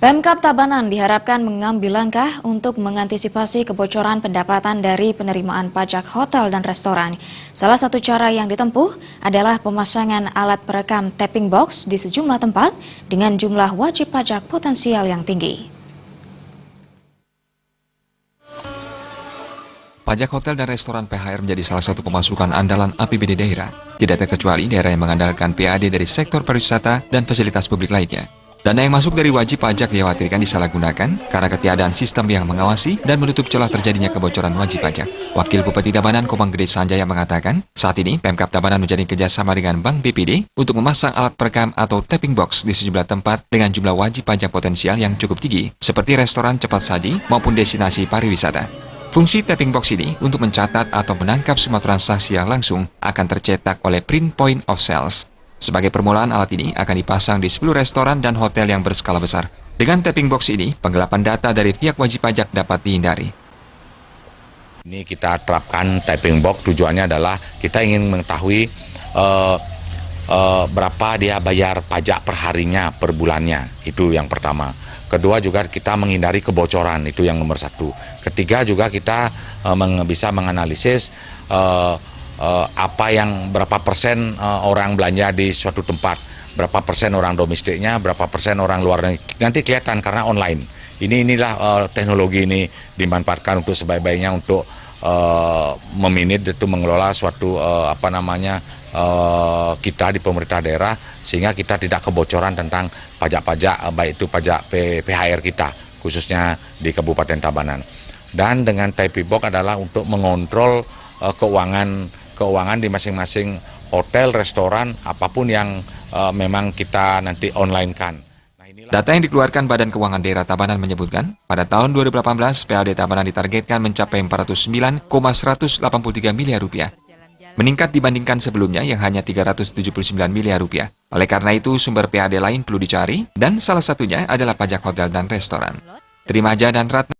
Pemkab Tabanan diharapkan mengambil langkah untuk mengantisipasi kebocoran pendapatan dari penerimaan pajak hotel dan restoran. Salah satu cara yang ditempuh adalah pemasangan alat perekam tapping box di sejumlah tempat dengan jumlah wajib pajak potensial yang tinggi. Pajak hotel dan restoran PHR menjadi salah satu pemasukan andalan APBD daerah. Tidak terkecuali daerah yang mengandalkan PAD dari sektor pariwisata dan fasilitas publik lainnya. Dana yang masuk dari wajib pajak dikhawatirkan disalahgunakan karena ketiadaan sistem yang mengawasi dan menutup celah terjadinya kebocoran wajib pajak. Wakil Bupati Tabanan Komang Gede Sanjaya mengatakan, saat ini Pemkab Tabanan menjalin kerjasama dengan Bank BPD untuk memasang alat perekam atau tapping box di sejumlah tempat dengan jumlah wajib pajak potensial yang cukup tinggi, seperti restoran cepat saji maupun destinasi pariwisata. Fungsi tapping box ini untuk mencatat atau menangkap semua transaksi yang langsung akan tercetak oleh print point of sales. Sebagai permulaan, alat ini akan dipasang di 10 restoran dan hotel yang berskala besar. Dengan tapping box ini, penggelapan data dari pihak wajib pajak dapat dihindari. Ini kita terapkan tapping box, tujuannya adalah kita ingin mengetahui berapa dia bayar pajak per harinya, per bulannya. Itu yang pertama. Kedua juga kita menghindari kebocoran, itu yang nomor satu. Ketiga juga kita bisa menganalisis berapa persen orang belanja di suatu tempat, berapa persen orang domestiknya, berapa persen orang luar negeri. Nanti kelihatan karena online. Inilah teknologi ini dimanfaatkan untuk sebaik-baiknya untuk memanage itu mengelola suatu kita di pemerintah daerah sehingga kita tidak kebocoran tentang pajak-pajak baik itu pajak PHR kita khususnya di Kabupaten Tabanan. Dan dengan tapping box adalah untuk mengontrol keuangan di masing-masing hotel, restoran, apapun yang memang kita nanti online-kan. Data yang dikeluarkan Badan Keuangan Daerah Tabanan menyebutkan, pada tahun 2018 PAD Tabanan ditargetkan mencapai 409,183 miliar rupiah. Meningkat dibandingkan sebelumnya yang hanya 379 miliar rupiah. Oleh karena itu, sumber PAD lain perlu dicari, dan salah satunya adalah pajak hotel dan restoran. Terima Aja dan Ratna.